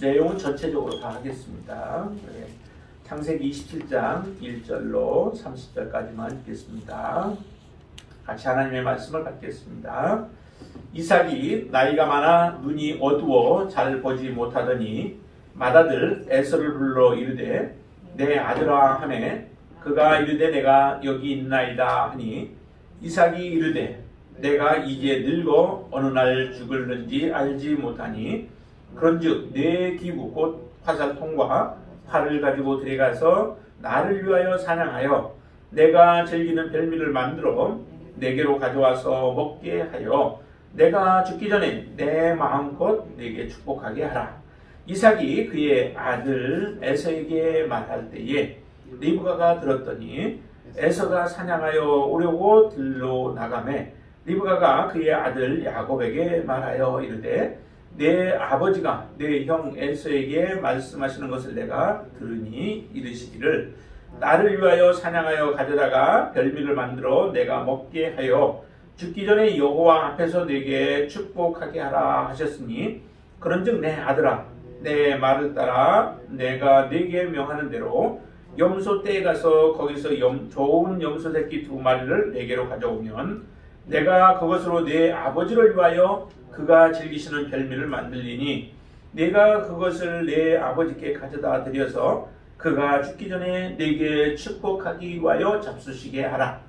내용은 전체적으로 다 하겠습니다. 창세기 27장 1절로 30절까지만 읽겠습니다. 같이 하나님의 말씀을 받겠습니다. 이삭이 나이가 많아 눈이 어두워 잘 보지 못하더니 맏아들 에서를 불러 이르되 내 아들아 하매 그가 이르되 내가 여기 있나이다 하니 이삭이 이르되 내가 이제 늙어 어느 날 죽을는지 알지 못하니 그런즉 내 기구 곧 화살통과 활을 가지고 들어가서 나를 위하여 사냥하여 내가 즐기는 별미를 만들어 내게로 가져와서 먹게 하여 내가 죽기 전에 내 마음껏 내게 축복하게 하라. 이삭이 그의 아들 에서에게 말할 때에 리브가가 들었더니 에서가 사냥하여 오려고 들로 나가매 리브가가 그의 아들 야곱에게 말하여 이르되 내 아버지가 내 형 에서에게 말씀하시는 것을 내가 들으니 이르시기를 나를 위하여 사냥하여 가져다가 별미를 만들어 내가 먹게 하여 죽기 전에 여호와 앞에서 내게 축복하게 하라 하셨으니 그런즉 내 아들아 내 말을 따라 내가 네게 명하는 대로 염소 떼에 가서 거기서 좋은 염소 새끼 2마리를 내게로 가져오면 내가 그것으로 내 아버지를 위하여 그가 즐기시는 별미를 만들리니 내가 그것을 내 아버지께 가져다 드려서 그가 죽기 전에 내게 축복하기 위하여 잡수시게 하라.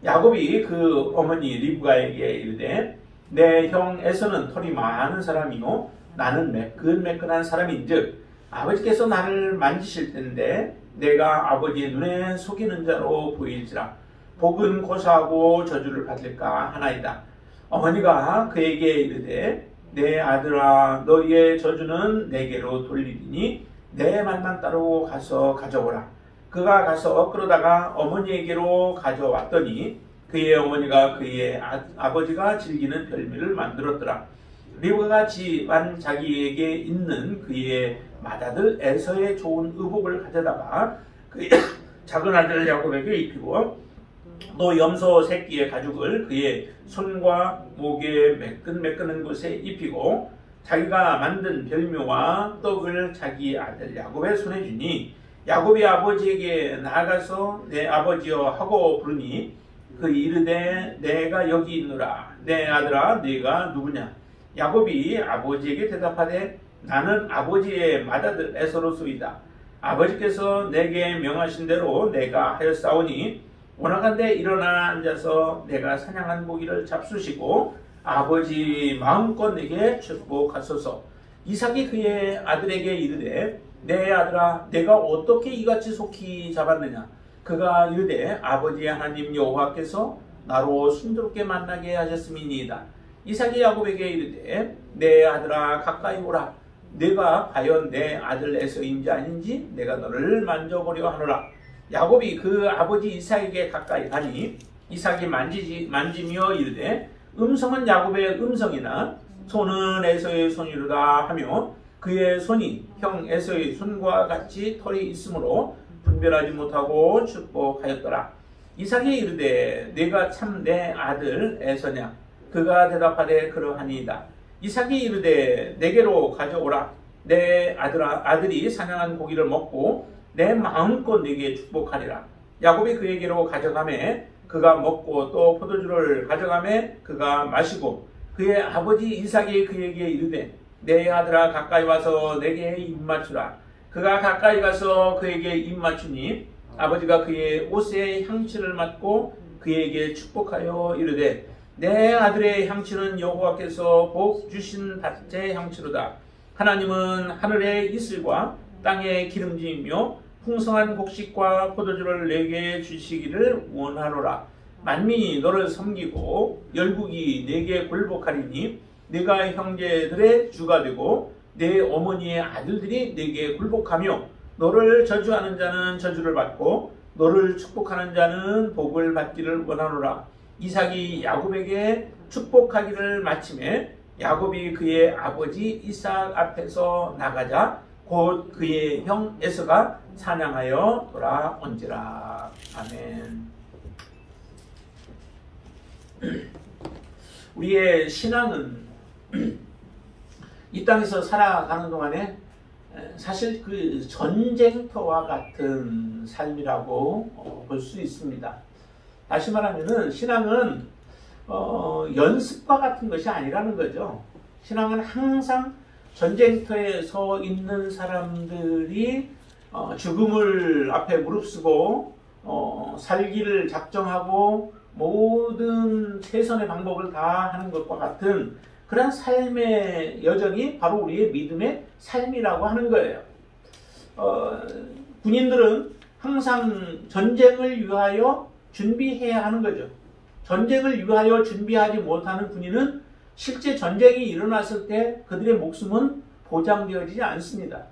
야곱이 그 어머니 리브가에게 이르되 내 형 에서는 털이 많은 사람이요 나는 매끈매끈한 사람인즉 아버지께서 나를 만지실 텐데 내가 아버지의 눈에 속이는 자로 보일지라 복은 고사하고 저주를 받을까 하나이다. 어머니가 그에게 이르되 내 아들아 너희의 저주는 내게로 돌리리니 내 말만 따르고 가서 가져오라. 그가 가서 그러다가 어머니에게로 가져왔더니 그의 어머니가 그의 아버지가 즐기는 별미를 만들었더라. 리브가가 집안 자기에게 있는 그의 맏아들 에서의 좋은 의복을 가져다가 그의 작은 아들 야곱에게 입히고 또 염소 새끼의 가죽을 그의 손과 목에 매끈매끈한 곳에 입히고 자기가 만든 별묘와 떡을 자기 아들 야곱의 손에 주니 야곱이 아버지에게 나아가서 내 아버지여 하고 부르니 그 이르되 내가 여기 있노라. 내 아들아 네가 누구냐. 야곱이 아버지에게 대답하되 나는 아버지의 맏아들 에서로소이다. 아버지께서 내게 명하신 대로 내가 하였사오니 원하건대 일어나 앉아서 내가 사냥한 고기를 잡수시고 아버지 마음껏 내게 축복하소서. 이삭이 그의 아들에게 이르되 내 아들아 내가 어떻게 이같이 속히 잡았느냐. 그가 이르되 아버지 하나님 여호와께서 나로 순조롭게 만나게 하셨음이니이다. 이삭이 야곱에게 이르되 내 아들아 가까이 오라. 내가 과연 내 아들 에서인지 아닌지 내가 너를 만져보려 하노라. 야곱이 그 아버지 이삭에게 가까이 가니 이삭이 만지며 이르되 음성은 야곱의 음성이나 손은 에서의 손이로다 하며 그의 손이 형 에서의 손과 같이 털이 있으므로 분별하지 못하고 축복하였더라. 이삭이 이르되 내가 참 내 아들 에서냐. 그가 대답하되 그러하니이다. 이삭이 이르되 내게로 가져오라. 내 아들이 사냥한 고기를 먹고 내 마음껏 내게 축복하리라. 야곱이 그에게로 가져가매 그가 먹고 또 포도주를 가져가매 그가 마시고 그의 아버지 이삭이 그에게 이르되 내 아들아 가까이 와서 내게 입맞추라. 그가 가까이 가서 그에게 입맞추니 아버지가 그의 옷에 향취를 맡고 그에게 축복하여 이르되 내 아들의 향취는 여호와께서 복 주신 밭의 향취로다. 하나님은 하늘의 이슬과 땅의 기름짐이며 풍성한 곡식과 포도주를 내게 주시기를 원하노라. 만민이 너를 섬기고 열국이 내게 굴복하리니 네가 형제들의 주가 되고 내 어머니의 아들들이 내게 굴복하며 너를 저주하는 자는 저주를 받고 너를 축복하는 자는 복을 받기를 원하노라. 이삭이 야곱에게 축복하기를 마침에 야곱이 그의 아버지 이삭 앞에서 나가자 곧 그의 형 에서가 사냥하여 돌아온지라. 아멘. 우리의 신앙은 이 땅에서 살아가는 동안에 사실 그 전쟁터와 같은 삶이라고 볼 수 있습니다. 다시 말하면은 신앙은 연습과 같은 것이 아니라는 거죠. 신앙은 항상 전쟁터에 서 있는 사람들이 죽음을 앞에 무릅쓰고 살기를 작정하고 모든 최선의 방법을 다 하는 것과 같은 그런 삶의 여정이 바로 우리의 믿음의 삶이라고 하는 거예요. 군인들은 항상 전쟁을 위하여 준비해야 하는 거죠. 전쟁을 위하여 준비하지 못하는 군인은 실제 전쟁이 일어났을 때 그들의 목숨은 보장되어지지 않습니다.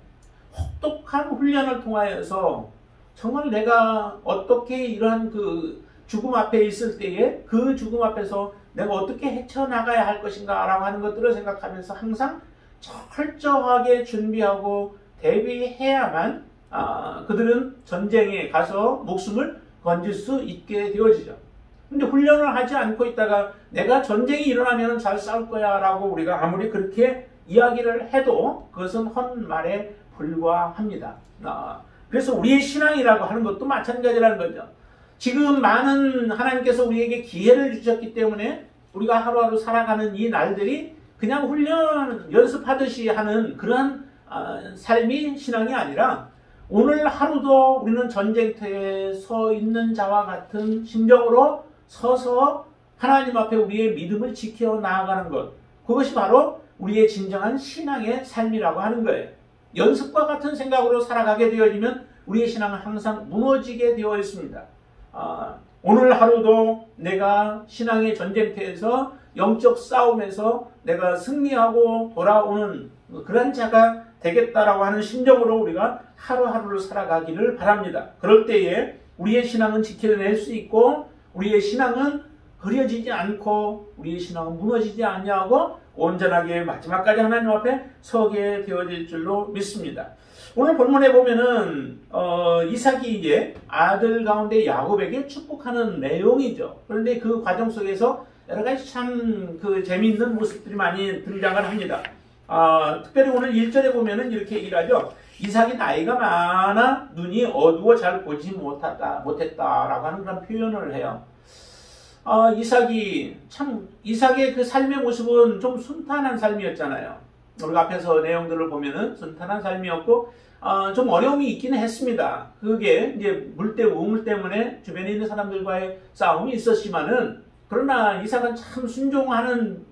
혹독한 훈련을 통하여서 정말 내가 어떻게 이러한 그 죽음 앞에 있을 때에 그 죽음 앞에서 내가 어떻게 헤쳐나가야 할 것인가 라고 하는 것들을 생각하면서 항상 철저하게 준비하고 대비해야만 그들은 전쟁에 가서 목숨을 건질 수 있게 되어지죠. 근데 훈련을 하지 않고 있다가 내가 전쟁이 일어나면 잘 싸울 거야 라고 우리가 아무리 그렇게 이야기를 해도 그것은 헛말에 불과합니다. 그래서 우리의 신앙이라고 하는 것도 마찬가지라는 거죠. 지금 많은 하나님께서 우리에게 기회를 주셨기 때문에 우리가 하루하루 살아가는 이 날들이 그냥 훈련 연습하듯이 하는 그러한 삶이 신앙이 아니라 오늘 하루도 우리는 전쟁터에 서 있는 자와 같은 심정으로 서서 하나님 앞에 우리의 믿음을 지켜 나아가는 것, 그것이 바로 우리의 진정한 신앙의 삶이라고 하는 거예요. 연습과 같은 생각으로 살아가게 되어지면 우리의 신앙은 항상 무너지게 되어 있습니다. 오늘 하루도 내가 신앙의 전쟁터에서 영적 싸움에서 내가 승리하고 돌아오는 그런 자가 되겠다라고 하는 심정으로 우리가 하루하루를 살아가기를 바랍니다. 그럴 때에 우리의 신앙은 지켜낼 수 있고 우리의 신앙은 흐려지지 않고 우리의 신앙은 무너지지 않냐고 온전하게 마지막까지 하나님 앞에 서게 되어질 줄로 믿습니다. 오늘 본문에 보면은 이삭이 이제 아들 가운데 야곱에게 축복하는 내용이죠. 그런데 그 과정 속에서 여러 가지 참 그 재미있는 모습들이 많이 등장을 합니다. 특별히 오늘 1절에 보면은 이렇게 얘기를 하죠. 이삭이 나이가 많아 눈이 어두워 잘 보지 못했다라고 하는 그런 표현을 해요. 이삭의 그 삶의 모습은 좀 순탄한 삶이었잖아요. 우리가 앞에서 내용들을 보면은 순탄한 삶이었고, 좀 어려움이 있기는 했습니다. 그게 이제 우물 때문에 주변에 있는 사람들과의 싸움이 있었지만은, 그러나 이삭은 참 순종하는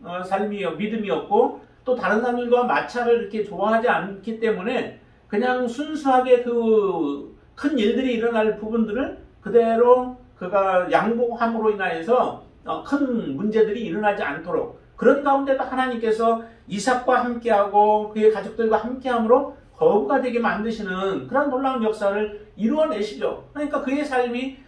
믿음이었고, 또 다른 사람들과 마찰을 이렇게 좋아하지 않기 때문에, 그냥 순수하게 그 큰 일들이 일어날 부분들을 그대로 그가 양보함으로 인하여서 큰 문제들이 일어나지 않도록 그런 가운데도 하나님께서 이삭과 함께하고 그의 가족들과 함께함으로 거부가 되게 만드시는 그런 놀라운 역사를 이루어내시죠. 그러니까 그의 삶이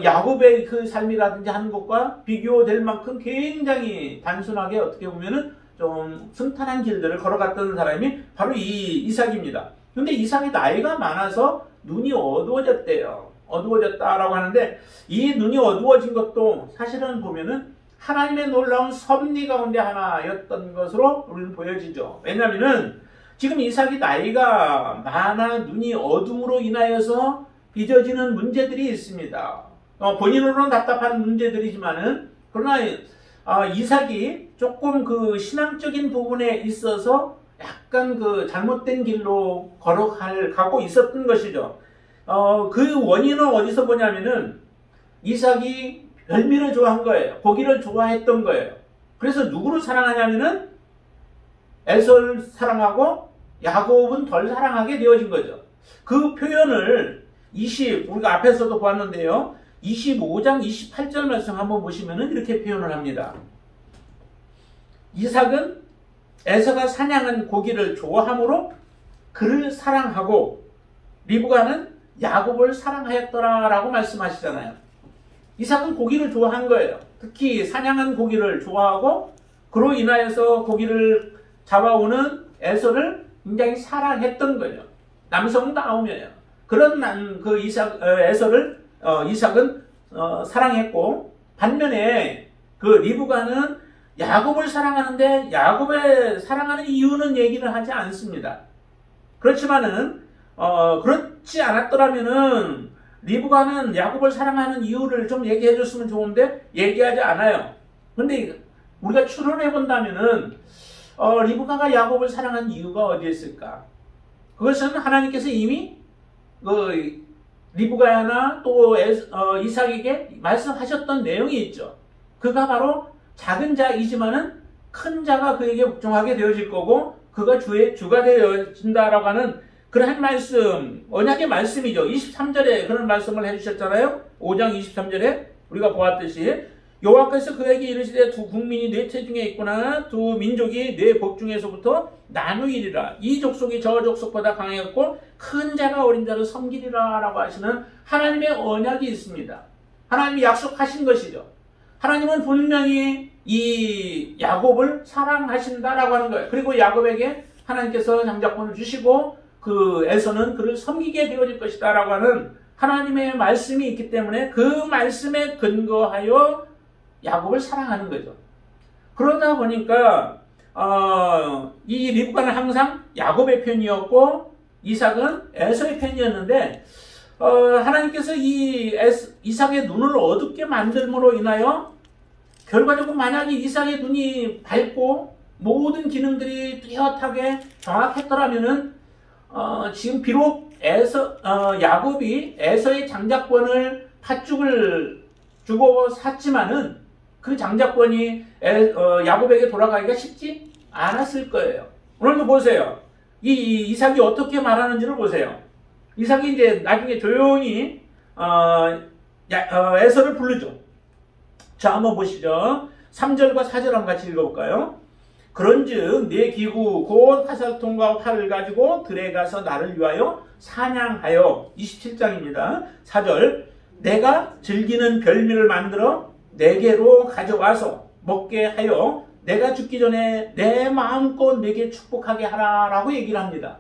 야곱의 그 삶이라든지 하는 것과 비교될 만큼 굉장히 단순하게 어떻게 보면은 좀 순탄한 길들을 걸어갔던 사람이 바로 이 이삭입니다. 근데 이삭이 나이가 많아서 눈이 어두워졌대요. 어두워졌다라고 하는데 이 눈이 어두워진 것도 사실은 보면은 하나님의 놀라운 섭리 가운데 하나였던 것으로 우리는 보여지죠. 왜냐하면은 지금 이삭이 나이가 많아 눈이 어둠으로 인하여서 빚어지는 문제들이 있습니다. 본인으로는 답답한 문제들이지만은 그러나 이삭이 조금 그 신앙적인 부분에 있어서 약간 그 잘못된 길로 가고 있었던 것이죠. 그 원인은 어디서 보냐면은 이삭이 별미를 좋아한 거예요. 고기를 좋아했던 거예요. 그래서 누구를 사랑하냐면은 에서를 사랑하고 야곱은 덜 사랑하게 되어진 거죠. 그 표현을 우리가 앞에서도 보았는데요. 25장 28절 말씀 한번 보시면은 이렇게 표현을 합니다. 이삭은 에서가 사냥한 고기를 좋아함으로 그를 사랑하고 리브가는 야곱을 사랑하였더라라고 말씀하시잖아요. 이삭은 고기를 좋아한 거예요. 특히 사냥한 고기를 좋아하고 그로 인하여서 고기를 잡아오는 에서를 굉장히 사랑했던 거예요. 남성다움이에요. 그런 그 에서를 이삭은 사랑했고 반면에 그 리브가는 야곱을 사랑하는데 야곱의 사랑하는 이유는 얘기를 하지 않습니다. 그렇지만은 그렇지 않았더라면은 리브가는 야곱을 사랑하는 이유를 좀 얘기해 줬으면 좋은데 얘기하지 않아요. 근데 우리가 추론해 본다면은 리브가가 야곱을 사랑한 이유가 어디에 있을까? 그것은 하나님께서 이미 리브가나 또 이삭에게 말씀하셨던 내용이 있죠. 그가 바로 작은 자이지만은 큰 자가 그에게 복종하게 되어질 거고 그가 주가 되어진다라고 하는 그러한 말씀, 언약의 말씀이죠. 23절에 그런 말씀을 해주셨잖아요. 5장 23절에 우리가 보았듯이 여호와께서 그에게 이르시되 두 국민이 네 태중에 있구나 두 민족이 네 복중에서부터 나누이리라. 이 족속이 저 족속보다 강하였고 큰 자가 어린 자를 섬기리라 라고 하시는 하나님의 언약이 있습니다. 하나님이 약속하신 것이죠. 하나님은 분명히 이 야곱을 사랑하신다라고 하는 거예요. 그리고 야곱에게 하나님께서 장자권을 주시고 그 에서는 그를 섬기게 되어질 것이다 라고 하는 하나님의 말씀이 있기 때문에 그 말씀에 근거하여 야곱을 사랑하는 거죠. 그러다 보니까 이 리브가는 항상 야곱의 편이었고 이삭은 에서의 편이었는데 하나님께서 이 이삭의 눈을 어둡게 만들므로 인하여 결과적으로 만약에 이삭의 눈이 밝고 모든 기능들이 뚜렷하게 정확했더라면은 지금 비록 야곱이 에서의 장자권을 팥죽을 주고 샀지만은 그 장자권이 야곱에게 돌아가기가 쉽지 않았을 거예요. 오늘도 보세요. 이 이삭이 어떻게 말하는지를 보세요. 이삭이 이제 나중에 조용히 에서를 부르죠. 자, 한번 보시죠. 3절과 4절 한번 같이 읽어볼까요? 그런즉 내 기구 곧 화살통과 활을 가지고 들에 가서 나를 위하여 사냥하여 27장입니다. 4절 내가 즐기는 별미를 만들어 내게로 가져와서 먹게 하여 내가 죽기 전에 내 마음껏 내게 축복하게 하라라고 얘기를 합니다.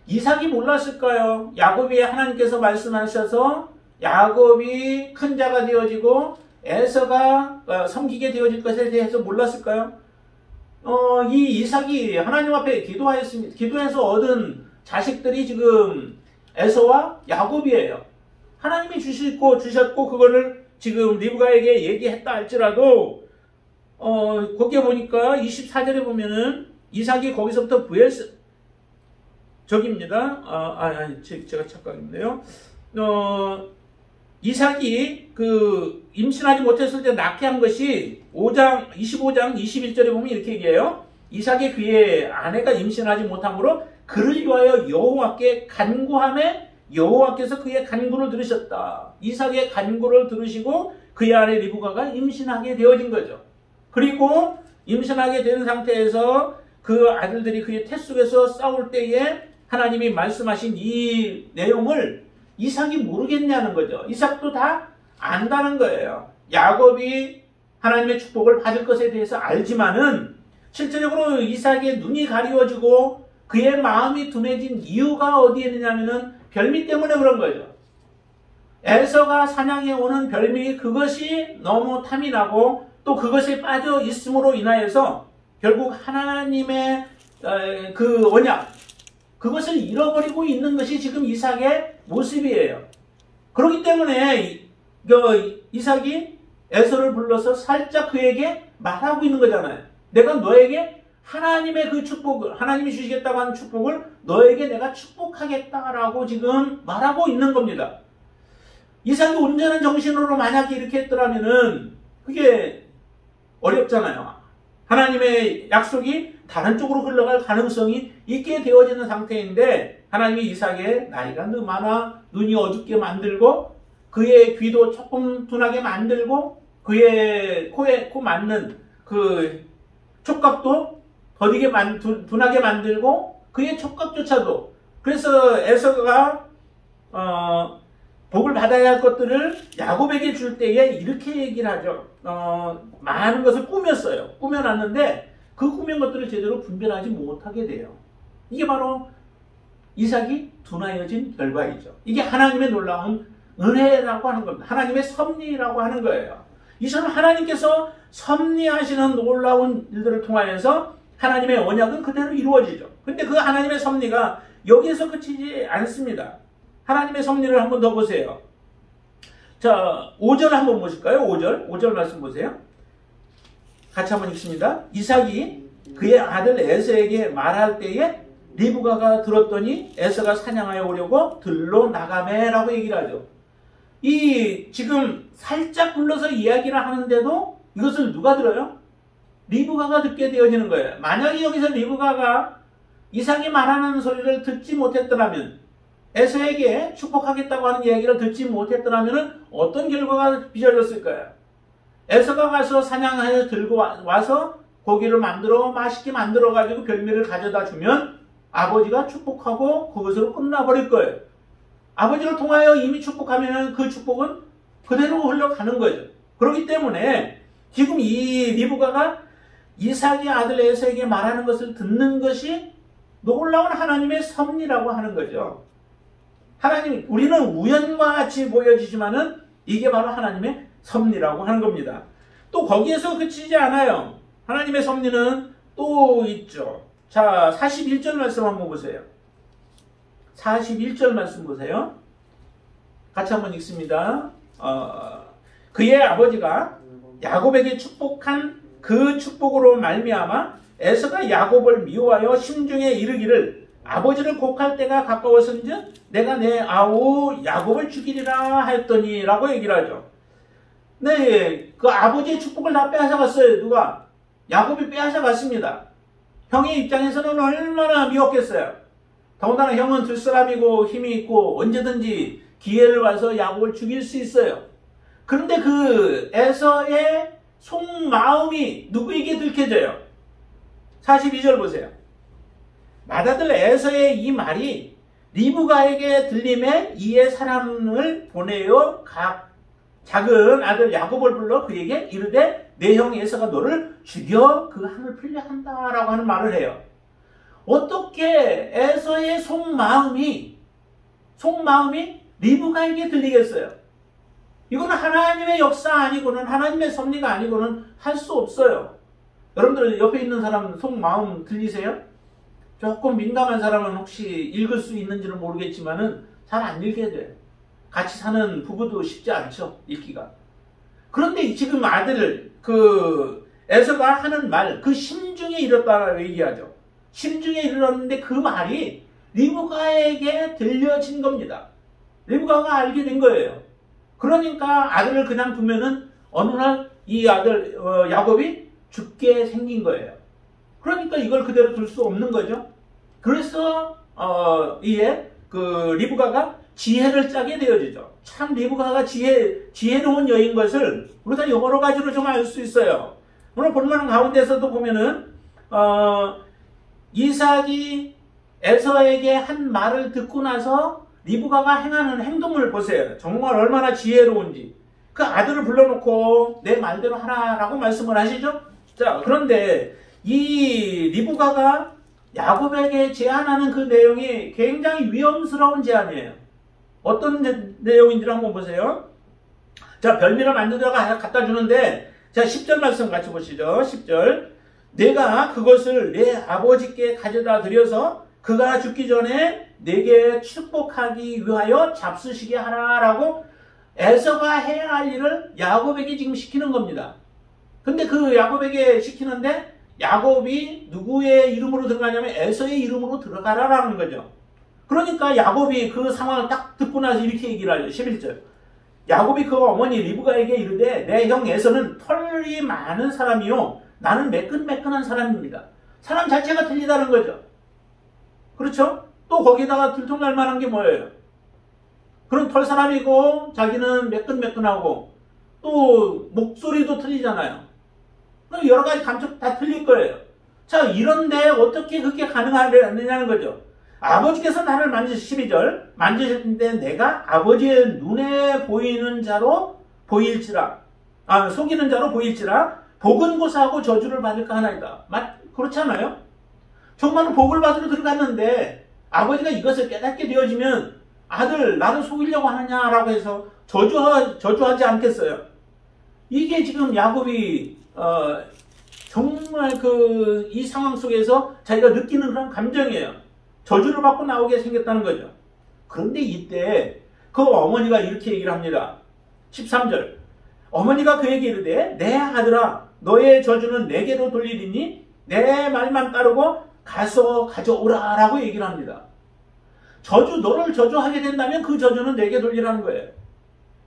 이삭이 몰랐을까요? 야곱이 하나님께서 말씀하셔서 야곱이 큰 자가 되어지고 에서가 섬기게 되어질 것에 대해서 몰랐을까요? 이 이삭이 하나님 앞에 기도하였습니다. 기도해서 얻은 자식들이 지금 에서와 야곱이에요. 하나님이 주셨고 그거를 지금 리브가에게 얘기했다 할지라도 거기에 보니까 24절에 보면은 이삭이 거기서부터 저기입니다. 제가 착각했네요. 이삭이 임신하지 못했을 때 낳게 한 것이 25장 21절에 보면 이렇게 얘기해요. 이삭의 그의 아내가 임신하지 못함으로 그를 위하여 여호와께 간구하매 여호와께서 그의 간구를 들으셨다. 이삭의 간구를 들으시고 그의 아내 리브가가 임신하게 되어진 거죠. 그리고 임신하게 된 상태에서 그 아들들이 그의 태 속에서 싸울 때에 하나님이 말씀하신 이 내용을 이삭이 모르겠냐는 거죠. 이삭도 다 안다는 거예요. 야곱이 하나님의 축복을 받을 것에 대해서 알지만은 실제적으로 이삭의 눈이 가리워지고 그의 마음이 둔해진 이유가 어디에 있느냐면은 별미 때문에 그런 거죠. 에서가 사냥해 오는 별미 그것이 너무 탐이 나고 또 그것에 빠져 있음으로 인하여서 결국 하나님의 그 언약 그것을 잃어버리고 있는 것이 지금 이삭의 모습이에요. 그렇기 때문에 이삭이 에서를 불러서 살짝 그에게 말하고 있는 거잖아요. 내가 너에게 하나님의 그 축복을, 하나님이 주시겠다고 하는 축복을 너에게 내가 축복하겠다라고 지금 말하고 있는 겁니다. 이삭이 온전한 정신으로 만약에 이렇게 했더라면은 그게 어렵잖아요. 하나님의 약속이 다른 쪽으로 흘러갈 가능성이 있게 되어지는 상태인데 하나님이 이삭의 나이가 많아 눈이 어둡게 만들고 그의 귀도 조금 둔하게 만들고 그의 코 맞는 그 촉각도 더디게 둔하게 만들고 그의 촉각조차도 그래서 에서가 복을 받아야 할 것들을 야곱에게 줄 때에 이렇게 얘기를 하죠. 많은 것을 꾸몄어요. 꾸며놨는데 그 꾸민 것들을 제대로 분별하지 못하게 돼요. 이게 바로 이삭이 둔하여진 결과이죠. 이게 하나님의 놀라운 은혜라고 하는 겁니다. 하나님의 섭리라고 하는 거예요. 이처럼 하나님께서 섭리하시는 놀라운 일들을 통하여서 하나님의 언약은 그대로 이루어지죠. 근데 그 하나님의 섭리가 여기에서 그치지 않습니다. 하나님의 섭리를 한번 더 보세요. 자, 5절 한번 보실까요? 5절 말씀 보세요. 같이 한번 읽습니다. 이삭이 그의 아들 에서에게 말할 때에 리브가가 들었더니 에서가 사냥하여 오려고 들로 나가매라고 얘기를 하죠. 이 지금 살짝 불러서 이야기를 하는데도 이것을 누가 들어요? 리브가가 듣게 되어지는 거예요. 만약에 여기서 리브가가 이삭이 말하는 소리를 듣지 못했더라면, 에서에게 축복하겠다고 하는 이야기를 듣지 못했더라면 어떤 결과가 빚어졌을까요? 에서가 가서 사냥하여 들고 와서 고기를 만들어 맛있게 만들어 가지고 별미를 가져다 주면 아버지가 축복하고 그것으로 끝나버릴 거예요. 아버지를 통하여 이미 축복하면 그 축복은 그대로 흘러가는 거예요. 그렇기 때문에 지금 이 리브가가 이삭의 아들 에서에게 말하는 것을 듣는 것이 놀라운 하나님의 섭리라고 하는 거죠. 하나님, 우리는 우연과 같이 보여지지만은 이게 바로 하나님의 섭리라고 하는 겁니다. 또 거기에서 그치지 않아요. 하나님의 섭리는 또 있죠. 자, 41절 말씀 한번 보세요. 41절 말씀 보세요. 같이 한번 읽습니다. 그의 아버지가 야곱에게 축복한 그 축복으로 말미암아 에서가 야곱을 미워하여 심중에 이르기를 아버지를 곡할 때가 가까웠은즉 내가 내 아우 야곱을 죽이리라 하였더니 라고 얘기를 하죠. 네, 그 아버지의 축복을 다 빼앗아갔어요. 누가? 야곱이 빼앗아갔습니다. 형의 입장에서는 얼마나 미웠겠어요. 더군다나 형은 들사람이고 힘이 있고 언제든지 기회를 봐서 야곱을 죽일 수 있어요. 그런데 그 에서의 속마음이 누구에게 들켜져요? 42절 보세요. 맏아들 에서의 이 말이 리브가에게 들림에 이에 사람을 보내어 각 작은 아들 야곱을 불러 그에게 이르되 내 형 에서가 너를 죽여 그 함을 필요한다 라고 하는 말을 해요. 어떻게 에서의 속마음이 리브가에게 들리겠어요? 이거는 하나님의 역사 아니고는 하나님의 섭리가 아니고는 할 수 없어요. 여러분들 옆에 있는 사람 속마음 들리세요? 조금 민감한 사람은 혹시 읽을 수 있는지는 모르겠지만은 잘 안 읽게 돼요. 같이 사는 부부도 쉽지 않죠, 읽기가. 그런데 지금 아들 에서가 하는 말, 그 심중에 이르렀다고 얘기하죠. 심중에 이르렀는데 그 말이 리브가에게 들려진 겁니다. 리브가가 알게 된 거예요. 그러니까 아들을 그냥 두면은 어느 날 이 아들 야곱이 죽게 생긴 거예요. 그러니까 이걸 그대로 둘 수 없는 거죠. 그래서 이에 그 리브가가 지혜를 짜게 되어지죠. 참 리브가가 지혜로운 여인 것을 우리가 여러 가지로 좀 알 수 있어요. 오늘 본문 가운데서도 보면은 이삭이 에서에게 한 말을 듣고 나서 리브가가 행하는 행동을 보세요. 정말 얼마나 지혜로운지. 그 아들을 불러놓고 내 말대로 하라라고 말씀을 하시죠. 자, 그런데 이 리브가가 야곱에게 제안하는 그 내용이 굉장히 위험스러운 제안이에요. 어떤 내용인지 한번 보세요. 자, 별미를 만들다가 갖다 주는데, 자, 10절 말씀 같이 보시죠. 10절. 내가 그것을 내 아버지께 가져다 드려서 그가 죽기 전에 내게 축복하기 위하여 잡수시게 하라라고 에서가 해야 할 일을 야곱에게 지금 시키는 겁니다. 근데 그 야곱에게 시키는데 야곱이 누구의 이름으로 들어가냐면 에서의 이름으로 들어가라라는 거죠. 그러니까 야곱이 그 상황을 딱 듣고 나서 이렇게 얘기를 하죠. 11절. 야곱이 그 어머니 리브가에게 이르되 내 형 에서는 털이 많은 사람이요 나는 매끈매끈한 사람입니다. 사람 자체가 틀리다는 거죠. 그렇죠? 또 거기다가 들통날 만한 게 뭐예요? 그런 털 사람이고 자기는 매끈매끈하고 또 목소리도 틀리잖아요. 여러 가지 감촉 다 틀릴 거예요. 자, 이런데 어떻게 그게 가능하느냐는 거죠. 아버지께서 나를 12절 만지실 때 내가 아버지의 눈에 보이는 자로 보일지라 속이는 자로 보일지라 복은 고사하고 저주를 받을까 하나이다. 그렇잖아요. 정말로 복을 받으러 들어갔는데 아버지가 이것을 깨닫게 되어지면 아들 나를 속이려고 하느냐라고 해서 저주하지 않겠어요. 이게 지금 야곱이 정말 이 상황 속에서 자기가 느끼는 그런 감정이에요. 저주를 받고 나오게 생겼다는 거죠. 그런데 이때 그 어머니가 이렇게 얘기를 합니다. 13절. 어머니가 그에게 이르되 내 아들아 너의 저주는 내게로 돌리리니 내 말만 따르고 가서 가져오라 라고 얘기를 합니다. 너를 저주하게 된다면 그 저주는 내게 돌리라는 거예요.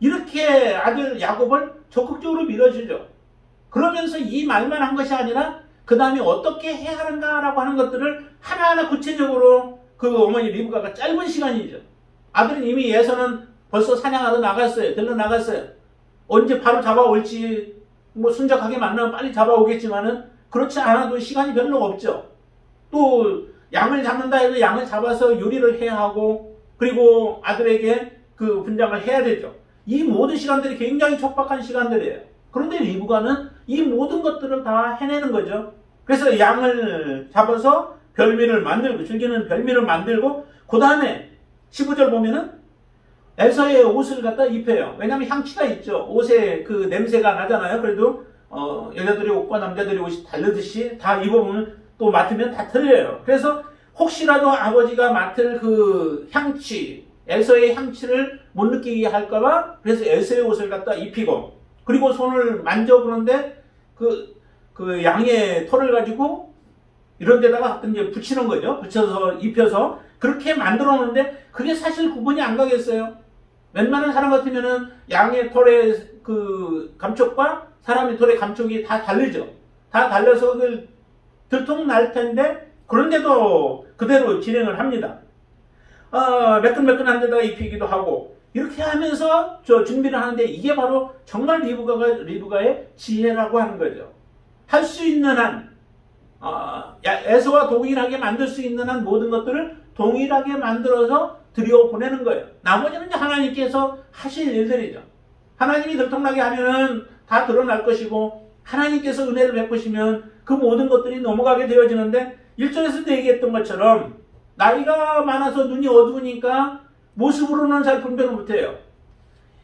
이렇게 아들 야곱을 적극적으로 밀어주죠. 그러면서 이 말만 한 것이 아니라 그 다음에 어떻게 해야 하는가라고 하는 것들을 하나하나 구체적으로 그 어머니 리브가가 짧은 시간이죠. 아들은 이미 예서는 벌써 사냥하러 나갔어요. 들러 나갔어요. 언제 바로 잡아올지 뭐 순적하게 만나면 빨리 잡아오겠지만은 그렇지 않아도 시간이 별로 없죠. 또 양을 잡는다 해도 양을 잡아서 요리를 해야 하고 그리고 아들에게 그 분장을 해야 되죠. 이 모든 시간들이 굉장히 촉박한 시간들이에요. 그런데 리브가는 이 모든 것들을 다 해내는 거죠. 그래서 양을 잡아서 별미를 만들고 즐기는 별미를 만들고 그 다음에 15절 보면은 에서의 옷을 갖다 입혀요. 왜냐하면 향취가 있죠. 옷에 그 냄새가 나잖아요. 그래도 여자들의 옷과 남자들의 옷이 다르듯이 다 입어보면 또 맡으면 다 틀려요. 그래서 혹시라도 아버지가 맡을 그 향취, 에서의 향취를 못 느끼게 할까봐 그래서 에서의 옷을 갖다 입히고 그리고 손을 만져보는데 그 양의 털을 가지고 이런 데다가 이제 붙이는 거죠. 붙여서 입혀서 그렇게 만들어 놓는데 그게 사실 구분이 안 가겠어요. 웬만한 사람 같으면은 양의 털의 그 감촉과 사람의 털의 감촉이 다 다르죠. 다 달라서 그 들통날 텐데 그런데도 그대로 진행을 합니다. 매끈매끈한 데다가 입히기도 하고 이렇게 하면서 준비를 하는데 이게 바로 정말 리브가의 지혜라고 하는 거죠. 할 수 있는 한 에서와 동일하게 만들 수 있는 한 모든 것들을 동일하게 만들어서 들여보내는 거예요. 나머지는 이제 하나님께서 하실 일들이죠. 하나님이 들통나게 하면은 다 드러날 것이고 하나님께서 은혜를 베푸시면 그 모든 것들이 넘어가게 되어지는데 1절에서도 얘기했던 것처럼 나이가 많아서 눈이 어두우니까 모습으로는 잘 분별을 못해요.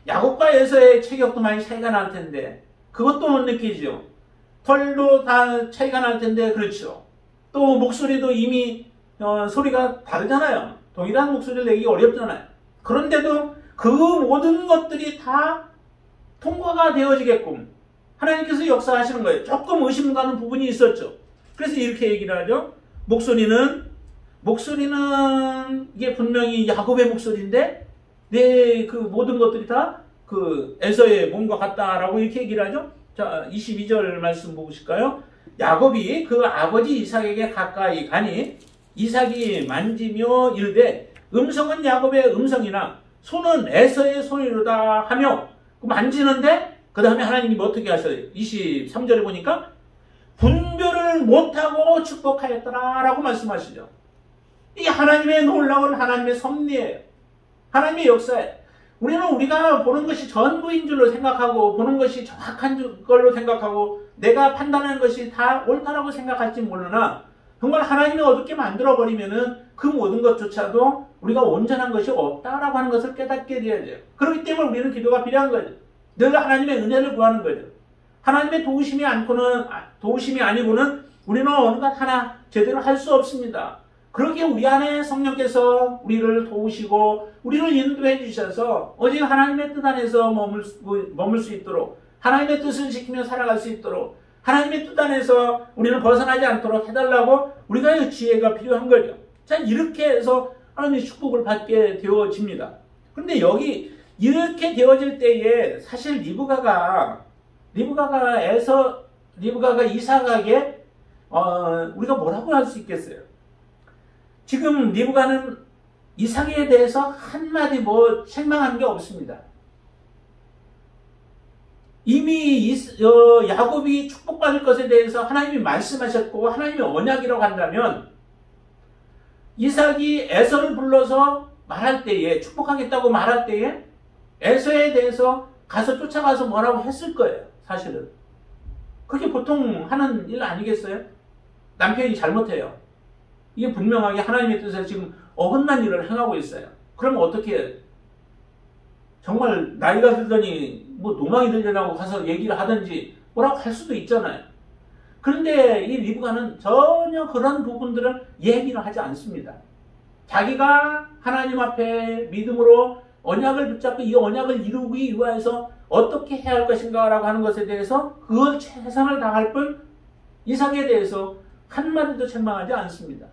야곱과 에서의 체격도 많이 차이가 날 텐데 그것도 못 느끼죠. 털도 다 차이가 날 텐데 그렇죠. 또 목소리도 이미 소리가 다르잖아요. 동일한 목소리를 내기 어렵잖아요. 그런데도 그 모든 것들이 다 통과가 되어지게끔 하나님께서 역사하시는 거예요. 조금 의심 가는 부분이 있었죠. 그래서 이렇게 얘기를 하죠. 목소리는 이게 분명히 야곱의 목소리인데 내 그 모든 것들이 다 그 에서의 몸과 같다라고 이렇게 얘기를 하죠. 자, 22절 말씀 보실까요? 야곱이 그 아버지 이삭에게 가까이 가니 이삭이 만지며 이르되 음성은 야곱의 음성이나 손은 에서의 손이로다 하며 만지는데 그 다음에 하나님이 어떻게 하셔요? 23절에 보니까 분별을 못하고 축복하였더라 라고 말씀하시죠. 이게 하나님의 놀라운 하나님의 섭리예요. 하나님의 역사예요. 우리가 보는 것이 전부인 줄로 생각하고 보는 것이 정확한 걸로 생각하고 내가 판단하는 것이 다 옳다라고 생각할지 모르나 정말 하나님이 어둡게 만들어버리면은 그 모든 것조차도 우리가 온전한 것이 없다라고 하는 것을 깨닫게 되어야 돼요. 그렇기 때문에 우리는 기도가 필요한 거죠. 늘 하나님의 은혜를 구하는 거죠. 하나님의 도우심이 아니고는 우리는 어느 것 하나 제대로 할 수 없습니다. 그러기에 우리 안에 성령께서 우리를 도우시고 우리를 인도해 주셔서 오직 하나님의 뜻 안에서 머물 수 있도록 하나님의 뜻을 지키며 살아갈 수 있도록 하나님의 뜻 안에서 우리는 벗어나지 않도록 해달라고 우리가 지혜가 필요한 거죠. 자, 이렇게 해서 하나님의 축복을 받게 되어집니다. 그런데 여기 이렇게 되어질 때에 사실 리브가가 이삭에게 우리가 뭐라고 할 수 있겠어요? 지금 리브가는 이삭에 대해서 한마디 책망한 게 없습니다. 이미 야곱이 축복받을 것에 대해서 하나님이 말씀하셨고 하나님의 언약이라고 한다면 이삭이 에서를 불러서 말할 때에 축복하겠다고 말할 때에 에서에 대해서 가서 쫓아가서 뭐라고 했을 거예요. 사실은. 그게 보통 하는 일 아니겠어요? 남편이 잘못해요. 이게 분명하게 하나님의 뜻에 지금 어긋난 일을 행하고 있어요. 그러면 어떻게 정말 나이가 들더니 노망이 들려나고 가서 얘기를 하든지 뭐라고 할 수도 있잖아요. 그런데 이 리브가는 전혀 그런 부분들을 얘기를 하지 않습니다. 자기가 하나님 앞에 믿음으로 언약을 붙잡고 이 언약을 이루기 위해서 어떻게 해야 할 것인가 라고 하는 것에 대해서 그걸 최선을 다할 뿐 이삭에 대해서 한마디도 책망하지 않습니다.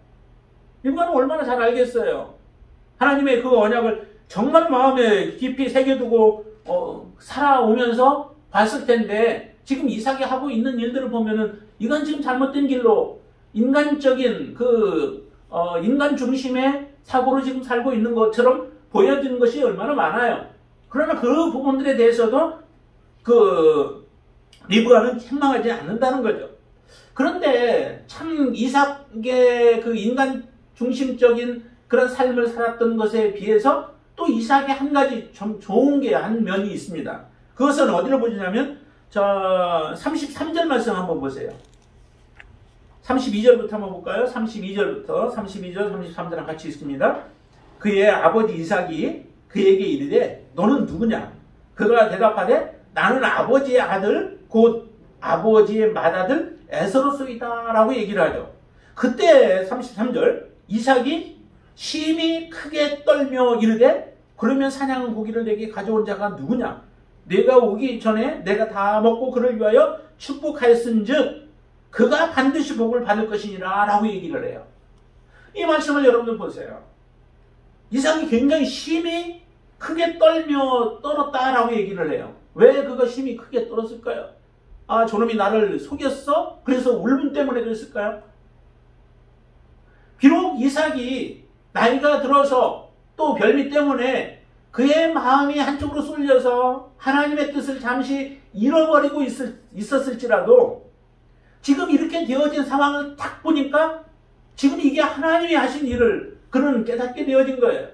인간은 얼마나 잘 알겠어요. 하나님의 그 언약을 정말 마음에 깊이 새겨두고 살아오면서 봤을 텐데 지금 이삭이 하고 있는 일들을 보면은 이건 지금 잘못된 길로 인간적인 인간 중심의 사고로 지금 살고 있는 것처럼 보여지는 것이 얼마나 많아요. 그러나 그 부분들에 대해서도 리브가는 책망하지 않는다는 거죠. 그런데 참 이삭의 그 인간 중심적인 그런 삶을 살았던 것에 비해서 또 이삭의 한 가지 좀 좋은 게 한 면이 있습니다. 그것은 어디로 보시냐면 33절 말씀 한번 보세요. 32절부터 한번 볼까요? 32절, 33절랑 같이 있습니다. 그의 아버지 이삭이 그에게 이르되 너는 누구냐? 그가 대답하되 나는 아버지의 아들 곧 아버지의 맏아들 에서로소이다 라고 얘기를 하죠. 그때 33절 이삭이 심히 크게 떨며 이르되 그러면 사냥 고기를 내게 가져온 자가 누구냐? 내가 오기 전에 내가 다 먹고 그를 위하여 축복하였은즉 그가 반드시 복을 받을 것이니라 라고 얘기를 해요. 이 말씀을 여러분들 보세요. 이삭이 굉장히 심히 크게 떨었다라고 얘기를 해요. 왜 그가 심히 크게 떨었을까요? 아, 저놈이 나를 속였어? 그래서 울분 때문에 그랬을까요? 비록 이삭이 나이가 들어서 또 별미 때문에 그의 마음이 한쪽으로 쏠려서 하나님의 뜻을 잠시 잃어버리고 있었을지라도 지금 이렇게 되어진 상황을 딱 보니까 지금 이게 하나님이 하신 일을 그는 깨닫게 되어진 거예요.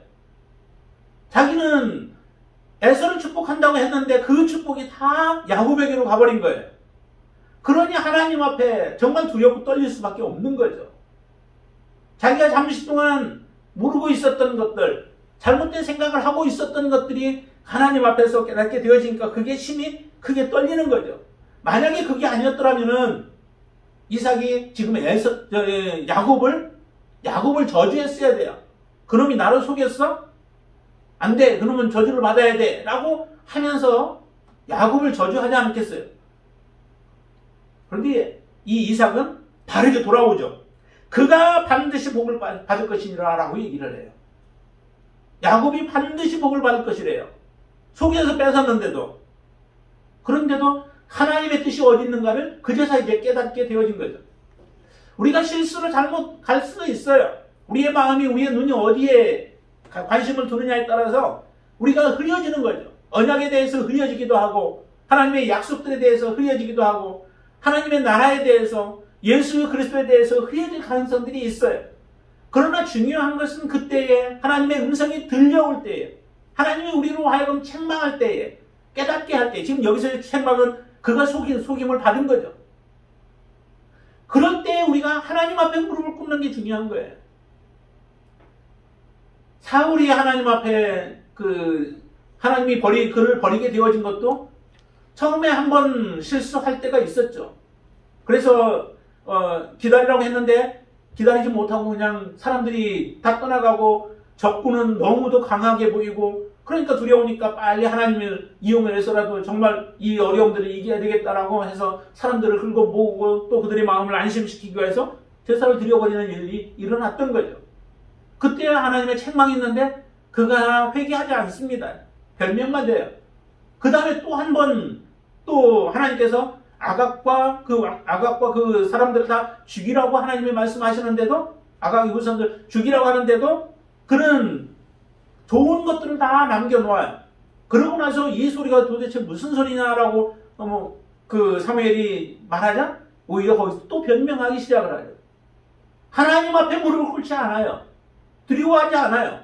자기는 에서를 축복한다고 했는데 그 축복이 다 야곱에게로 가버린 거예요. 그러니 하나님 앞에 정말 두렵고 떨릴 수밖에 없는 거죠. 자기가 잠시 동안 모르고 있었던 것들, 잘못된 생각을 하고 있었던 것들이 하나님 앞에서 깨닫게 되어지니까 그게 심히 크게 떨리는 거죠. 만약에 그게 아니었더라면은 이삭이 지금 야곱을 저주했어야 돼요. 그놈이 나를 속였어? 안 돼. 그놈은 저주를 받아야 돼. 라고 하면서 야곱을 저주하지 않겠어요. 그런데 이 이삭은 바르게 돌아오죠. 그가 반드시 복을 받을 것이니라 라고 얘기를 해요. 야곱이 반드시 복을 받을 것이래요. 속여서 뺏었는데도. 그런데도 하나님의 뜻이 어디 있는가를 그제서 이제 깨닫게 되어진 거죠. 우리가 실수로 잘못 갈 수도 있어요. 우리의 마음이, 우리의 눈이 어디에 관심을 두느냐에 따라서 우리가 흐려지는 거죠. 언약에 대해서 흐려지기도 하고 하나님의 약속들에 대해서 흐려지기도 하고 하나님의 나라에 대해서 예수 그리스도에 대해서 흐려질 가능성들이 있어요. 그러나 중요한 것은 그때에 하나님의 음성이 들려올 때에 하나님이 우리로 하여금 책망할 때에 깨닫게 할 때, 지금 여기서의 책망은 그가 속임을 받은 거죠. 그럴 때 우리가 하나님 앞에 무릎을 꿇는 게 중요한 거예요. 사울이 하나님 앞에 하나님이 그를 버리게 되어진 것도 처음에 한번 실수할 때가 있었죠. 그래서 기다리라고 했는데 기다리지 못하고 그냥 사람들이 다 떠나가고 적군은 너무도 강하게 보이고 그러니까 두려우니까 빨리 하나님을 이용해서라도 정말 이 어려움들을 이겨야 되겠다라고 해서 사람들을 긁어 모으고 또 그들의 마음을 안심시키기 위해서 제사를 드려버리는 일이 일어났던 거죠. 그때 하나님의 책망이 있는데 그가 회개하지 않습니다. 변명만 돼요. 그 다음에 또 한 번 또 하나님께서 아각과 그 사람들을 다 죽이라고 하나님이 말씀하시는데도 아각의 후손들 죽이라고 하는데도 그는 좋은 것들을 다 남겨놓아요. 그러고 나서 이 소리가 도대체 무슨 소리냐라고 사무엘이 말하자 오히려 거기서 또 변명하기 시작을 하죠. 하나님 앞에 무릎을 꿇지 않아요. 두려워하지 않아요.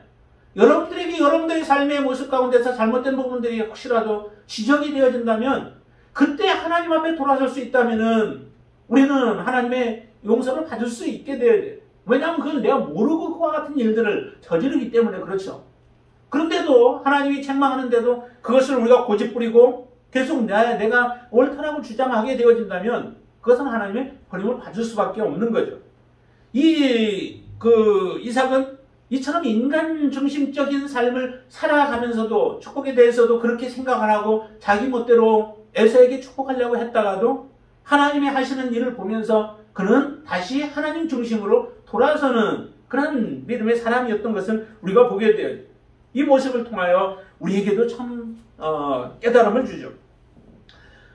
여러분들에게 여러분들의 삶의 모습 가운데서 잘못된 부분들이 혹시라도 지적이 되어진다면 그때 하나님 앞에 돌아설 수 있다면은 우리는 하나님의 용서를 받을 수 있게 돼야 돼요. 왜냐하면 그건 내가 모르고 그와 같은 일들을 저지르기 때문에 그렇죠. 그런데도 하나님이 책망하는데도 그것을 우리가 고집부리고 계속 내가 옳다라고 주장하게 되어진다면 그것은 하나님의 버림을 받을 수밖에 없는 거죠. 이삭은 이처럼 인간 중심적인 삶을 살아가면서도 축복에 대해서도 그렇게 생각을 하고 자기 멋대로 에서에게 축복하려고 했다가도 하나님이 하시는 일을 보면서 그는 다시 하나님 중심으로 돌아서는 그런 믿음의 사람이었던 것을 우리가 보게 돼요. 이 모습을 통하여 우리에게도 참 깨달음을 주죠.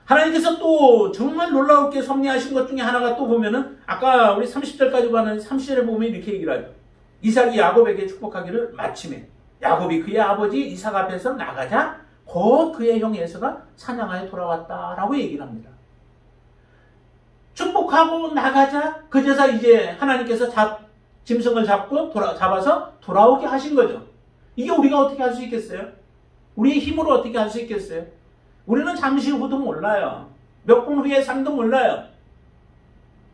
하나님께서 또 정말 놀라웠게 섭리하신 것 중에 하나가 또 보면은 아까 우리 30절까지 가는 30절에 보면 이렇게 얘기를 하죠. 이삭이 야곱에게 축복하기를 마침에 야곱이 그의 아버지 이삭 앞에서 나가자 곧 그의 형 에서가 사냥하여 돌아왔다라고 얘기를 합니다. 축복하고 나가자 그제서 이제 하나님께서 짐승을 잡아서 돌아오게 하신 거죠. 이게 우리가 어떻게 할 수 있겠어요? 우리의 힘으로 어떻게 할 수 있겠어요? 우리는 잠시 후도 몰라요. 몇 분 후의 삶도 몰라요.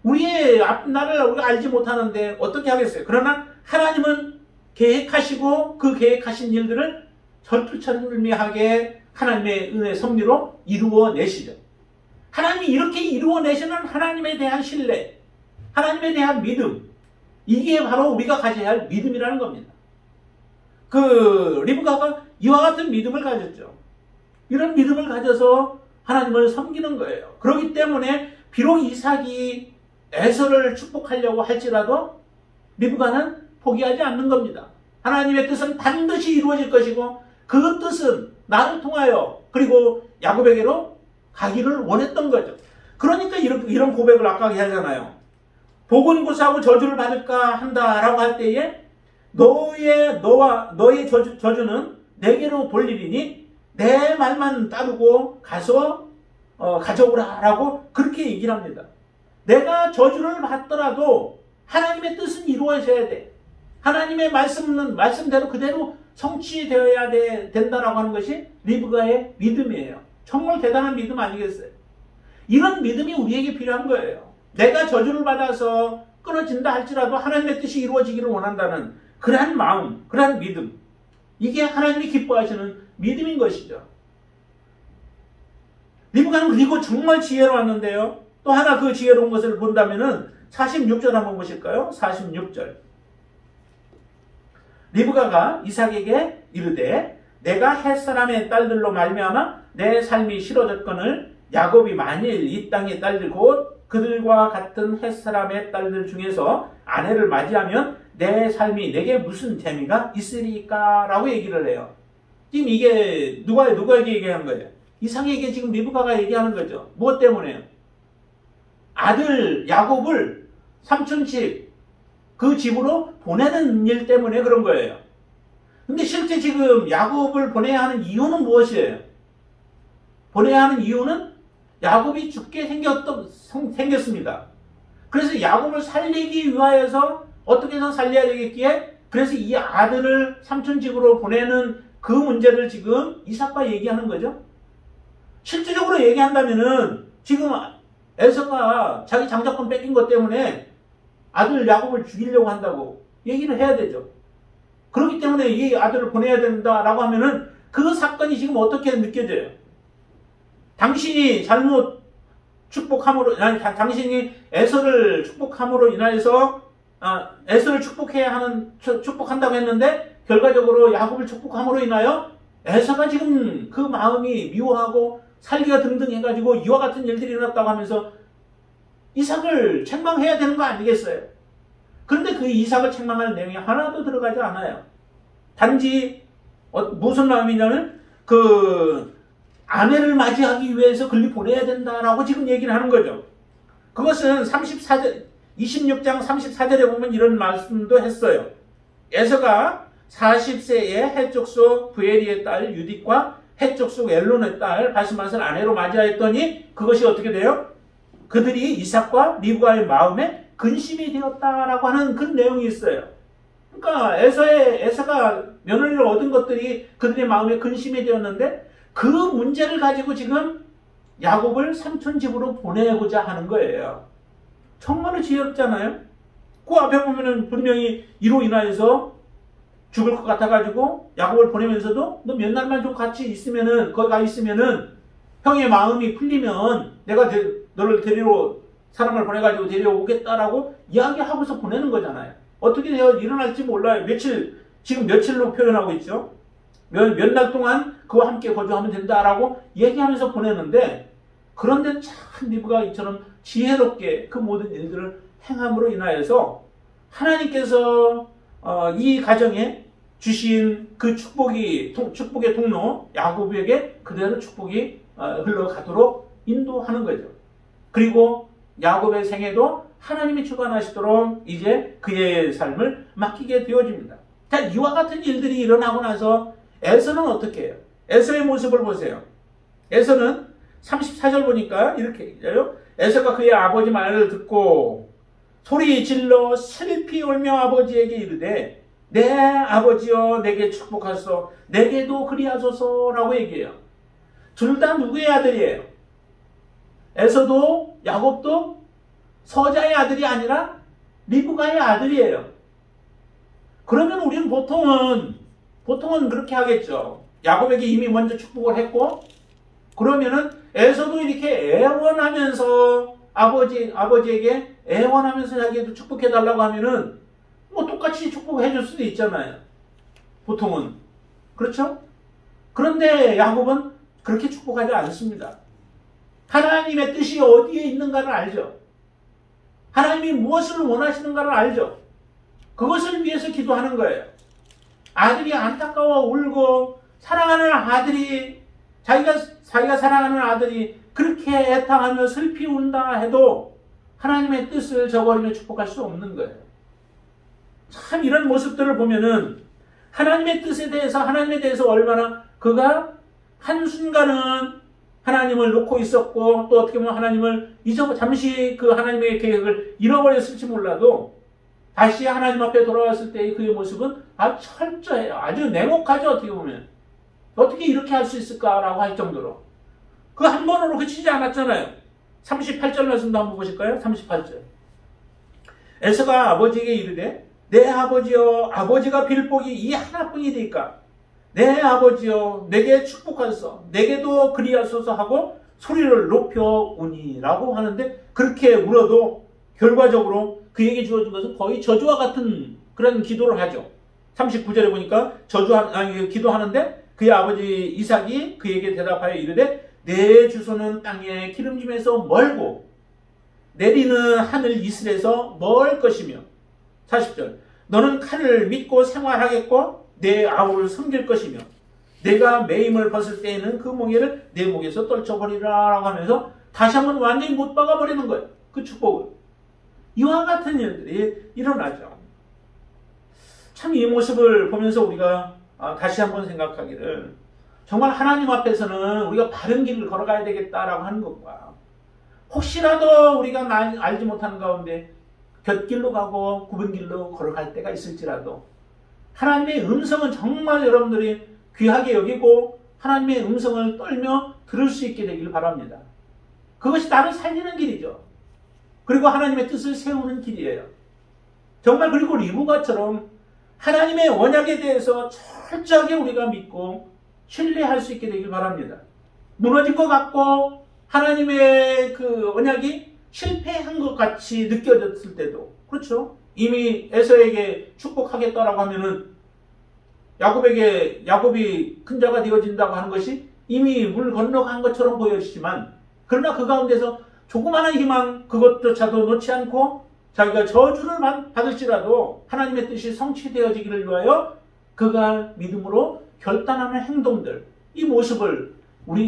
우리의 앞날을 우리가 알지 못하는데 어떻게 하겠어요? 그러나 하나님은 계획하시고 그 계획하신 일들을 철두철미하게 하나님의 은혜 섭리로 이루어내시죠. 하나님이 이렇게 이루어내시는 하나님에 대한 신뢰, 하나님에 대한 믿음, 이게 바로 우리가 가져야 할 믿음이라는 겁니다. 리브가가 이와 같은 믿음을 가졌죠. 이런 믿음을 가져서 하나님을 섬기는 거예요. 그렇기 때문에 비록 이삭이 에서를 축복하려고 할지라도 리브가는 포기하지 않는 겁니다. 하나님의 뜻은 반드시 이루어질 것이고 그 뜻은 나를 통하여 그리고 야곱에게로 가기를 원했던 거죠. 그러니까 이런 고백을 아까 하잖아요. 복은 구사하고 저주를 받을까 한다라고 할 때에 너의 저주는 내게로 돌리리니 내 말만 따르고 가서 가져오라라고 그렇게 얘기를 합니다. 내가 저주를 받더라도 하나님의 뜻은 이루어져야 돼. 하나님의 말씀대로 그대로 성취되어야 된다라고 하는 것이 리브가의 믿음이에요. 정말 대단한 믿음 아니겠어요? 이런 믿음이 우리에게 필요한 거예요. 내가 저주를 받아서 끊어진다 할지라도 하나님의 뜻이 이루어지기를 원한다는 그러한 마음, 그러한 믿음. 이게 하나님이 기뻐하시는 믿음인 것이죠. 리브가는 그리고 정말 지혜로웠는데요. 또 하나 그 지혜로운 것을 본다면은 46절 한번 보실까요? 46절. 리브가가 이삭에게 이르되 내가 햇사람의 딸들로 말미암아 내 삶이 싫어졌거늘 야곱이 만일 이 땅의 딸들 곧 그들과 같은 햇사람의 딸들 중에서 아내를 맞이하면 내 삶이 내게 무슨 재미가 있으리까? 라고 얘기를 해요. 지금 이게 누구에게 얘기하는 거예요? 이삭에게 지금 리브가가 얘기하는 거죠. 무엇 때문에요? 아들 야곱을 삼촌집 그 집으로 보내는 일 때문에 그런 거예요. 근데 실제 지금 야곱을 보내야 하는 이유는 무엇이에요? 보내야 하는 이유는 야곱이 죽게 생겼습니다. 그래서 야곱을 살리기 위하여서 어떻게 해서 살려야 되겠기에 그래서 이 아들을 삼촌집으로 보내는 그 문제를 지금 이삭과 얘기하는 거죠. 실질적으로 얘기한다면은 지금 에서가 자기 장자권 뺏긴 것 때문에 아들 야곱을 죽이려고 한다고 얘기를 해야 되죠. 그렇기 때문에 이 아들을 보내야 된다라고 하면은 그 사건이 지금 어떻게 느껴져요? 당신이 잘못 축복함으로, 당신이 에서를 축복함으로 인하여서 에서를 축복한다고 했는데 결과적으로 야곱을 축복함으로 인하여 에서가 지금 그 마음이 미워하고 살기가 등등해가지고 이와 같은 일들이 일어났다고 하면서 이삭을 책망해야 되는 거 아니겠어요? 그런데 그 이삭을 책망하는 내용이 하나도 들어가지 않아요. 단지 무슨 마음이냐면 아내를 맞이하기 위해서 글리 보내야 된다라고 지금 얘기를 하는 거죠. 그것은 26장 34절에 보면 이런 말씀도 했어요. 에서가 40세에 헷족속 부에리의 딸 유딕과 헷족속 엘론의 딸 바스맛을 아내로 맞이하였더니 그것이 어떻게 돼요? 그들이 이삭과 리브가의 마음에 근심이 되었다라고 하는 그런 내용이 있어요. 그러니까 에서가 며느리를 얻은 것들이 그들의 마음에 근심이 되었는데 그 문제를 가지고 지금 야곱을 삼촌집으로 보내고자 하는 거예요. 정말로 지혜롭잖아요. 그 앞에 보면은 분명히 이로 인하여서 죽을 것 같아가지고 야곱을 보내면서도 너 몇 날만 좀 같이 있으면은 거기 가 있으면은 형의 마음이 풀리면 내가 너를 사람을 보내가지고 데려오겠다라고 이야기하고서 보내는 거잖아요. 어떻게 일어날지 몰라요. 지금 며칠로 표현하고 있죠. 몇 날 동안 그와 함께 거주하면 된다라고 얘기하면서 보내는데, 그런데 참 리브가 이처럼 지혜롭게 그 모든 일들을 행함으로 인하여서 하나님께서 이 가정에 주신 그 축복의 통로 야곱에게 그대로 축복이 흘러가도록 인도하는 거죠. 그리고 야곱의 생애도 하나님이 주관하시도록 이제 그의 삶을 맡기게 되어집니다. 자, 이와 같은 일들이 일어나고 나서 에서는 어떻게 해요? 에서의 모습을 보세요. 에서는 34절 보니까 이렇게 얘기해요. 에서가 그의 아버지 말을 듣고 소리 질러 슬피 울며 아버지에게 이르되 내 아버지여 내게 축복하소서 내게도 그리하소서라고 얘기해요. 둘 다 누구의 아들이에요? 에서도 야곱도 서자의 아들이 아니라 리브가의 아들이에요. 그러면 우리는 보통은 그렇게 하겠죠. 야곱에게 이미 먼저 축복을 했고, 그러면은 에서도 이렇게 애원하면서 아버지에게 애원하면서 자기도 축복해달라고 하면은 뭐 똑같이 축복해줄 수도 있잖아요. 보통은. 그렇죠? 그런데 야곱은 그렇게 축복하지 않습니다. 하나님의 뜻이 어디에 있는가를 알죠. 하나님이 무엇을 원하시는가를 알죠. 그것을 위해서 기도하는 거예요. 아들이 안타까워 울고 사랑하는 아들이 자기가 사랑하는 아들이 그렇게 애타하며 슬피 운다 해도 하나님의 뜻을 저버리며 축복할 수 없는 거예요. 참 이런 모습들을 보면은 하나님의 뜻에 대해서 하나님에 대해서 얼마나 그가 한순간은 하나님을 놓고 있었고 또 어떻게 보면 하나님을 잠시 그 하나님의 계획을 잃어버렸을지 몰라도 다시 하나님 앞에 돌아왔을 때의 그의 모습은 아주 철저해요. 아주 냉혹하죠. 어떻게 보면. 어떻게 이렇게 할 수 있을까라고 할 정도로. 그 한 번으로 그치지 않았잖아요. 38절 말씀도 한번 보실까요? 38절. 에서가 아버지에게 이르되 내 아버지여 아버지가 빌 복이 이 하나뿐이니까 내 아버지여 내게 축복하소서 내게도 그리하소서 하고 소리를 높여 우니라고 하는데, 그렇게 울어도 결과적으로 그에게 주어진 것은 거의 저주와 같은 그런 기도를 하죠. 39절에 보니까 기도하는데 그의 아버지 이삭이 그에게 대답하여 이르되 내 주소는 땅의 기름짐에서 멀고 내리는 하늘 이슬에서 멀 것이며, 40절 너는 칼을 믿고 생활하겠고 내 아우를 섬길 것이며 내가 매임을 벗을 때에는 그 몽에를 내 목에서 떨쳐버리라 라고 하면서 다시 한번 완전히 못 박아버리는 거예요. 그 축복을. 이와 같은 일들이 일어나죠. 참 이 모습을 보면서 우리가 다시 한번 생각하기를, 정말 하나님 앞에서는 우리가 바른 길을 걸어가야 되겠다라고 하는 것과, 혹시라도 우리가 알지 못하는 가운데 곁길로 가고 굽은 길로 걸어갈 때가 있을지라도 하나님의 음성은 정말 여러분들이 귀하게 여기고 하나님의 음성을 떨며 들을 수 있게 되길 바랍니다. 그것이 나를 살리는 길이죠. 그리고 하나님의 뜻을 세우는 길이에요. 정말 그리고 리브가처럼 하나님의 언약에 대해서 철저하게 우리가 믿고 신뢰할 수 있게 되길 바랍니다. 무너진 것 같고 하나님의 그 언약이 실패한 것 같이 느껴졌을 때도, 그렇죠? 이미 에서에게 축복하겠다라고 하면은 야곱이 큰 자가 되어진다고 하는 것이 이미 물 건너간 것처럼 보여지지만, 그러나 그 가운데서 조그마한 희망 그것조차도 놓지 않고 자기가 저주를 받을지라도 하나님의 뜻이 성취되어지기를 위하여 그가 믿음으로 결단하는 행동들, 이 모습을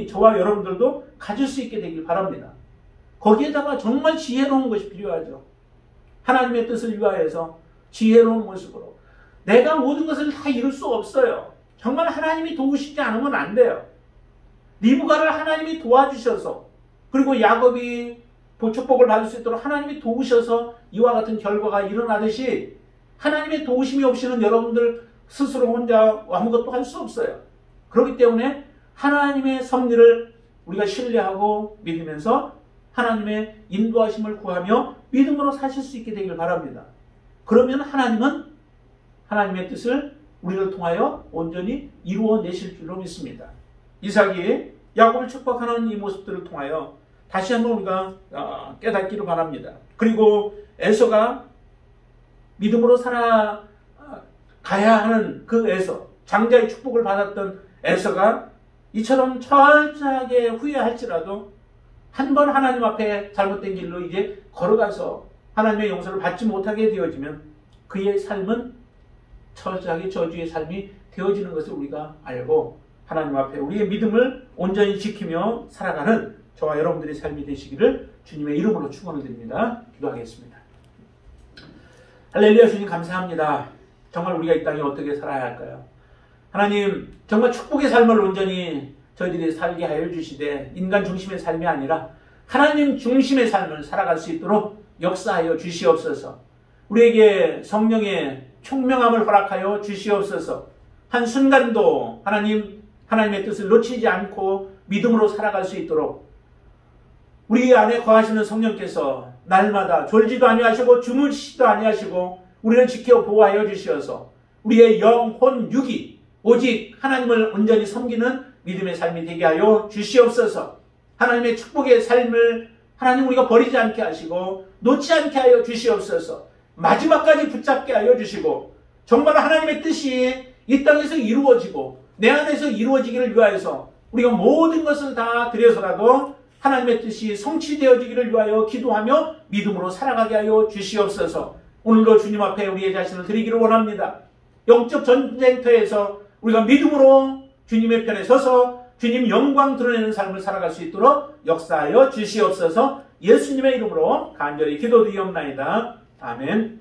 저와 여러분들도 가질 수 있게 되길 바랍니다. 거기에다가 정말 지혜로운 것이 필요하죠. 하나님의 뜻을 위하여서 지혜로운 모습으로. 내가 모든 것을 다 이룰 수 없어요. 정말 하나님이 도우시지 않으면 안 돼요. 리브가를 하나님이 도와주셔서, 그리고 야곱이 축복을 받을 수 있도록 하나님이 도우셔서 이와 같은 결과가 일어나듯이, 하나님의 도우심이 없이는 여러분들 스스로 혼자 아무것도 할 수 없어요. 그렇기 때문에 하나님의 섭리를 우리가 신뢰하고 믿으면서 하나님의 인도하심을 구하며 믿음으로 사실 수 있게 되길 바랍니다. 그러면 하나님은 하나님의 뜻을 우리를 통하여 온전히 이루어내실 줄로 믿습니다. 이삭이 야곱을 축복하는 이 모습들을 통하여 다시 한번 우리가 깨닫기를 바랍니다. 그리고 에서가 믿음으로 살아가야 하는 그 에서, 장자의 축복을 받았던 에서가 이처럼 철저하게 후회할지라도 한 번 하나님 앞에 잘못된 길로 이제 걸어가서 하나님의 용서를 받지 못하게 되어지면 그의 삶은 철저하게 저주의 삶이 되어지는 것을 우리가 알고 하나님 앞에 우리의 믿음을 온전히 지키며 살아가는 저와 여러분들의 삶이 되시기를 주님의 이름으로 축원을 드립니다. 기도하겠습니다. 할렐루야. 주님 감사합니다. 정말 우리가 이 땅에 어떻게 살아야 할까요? 하나님, 정말 축복의 삶을 온전히 저희들이 살게 하여 주시되 인간 중심의 삶이 아니라 하나님 중심의 삶을 살아갈 수 있도록 역사하여 주시옵소서. 우리에게 성령의 총명함을 허락하여 주시옵소서. 한순간도 하나님의 뜻을 놓치지 않고 믿음으로 살아갈 수 있도록 우리 안에 거하시는 성령께서 날마다 졸지도 아니하시고 주무시지도 아니하시고 우리를 지켜 보호하여 주시어서 우리의 영혼 육이 오직 하나님을 온전히 섬기는 믿음의 삶이 되게 하여 주시옵소서. 하나님의 축복의 삶을 하나님 우리가 버리지 않게 하시고 놓지 않게 하여 주시옵소서. 마지막까지 붙잡게 하여 주시고 정말 하나님의 뜻이 이 땅에서 이루어지고 내 안에서 이루어지기를 위하여서 우리가 모든 것을 다 드려서라도 하나님의 뜻이 성취되어지기를 위하여 기도하며 믿음으로 살아가게 하여 주시옵소서. 오늘도 주님 앞에 우리의 자신을 드리기를 원합니다. 영적 전쟁터에서 우리가 믿음으로 주님의 편에 서서 주님 영광 드러내는 삶을 살아갈 수 있도록 역사하여 주시옵소서. 예수님의 이름으로 간절히 기도드리옵나이다. 아멘.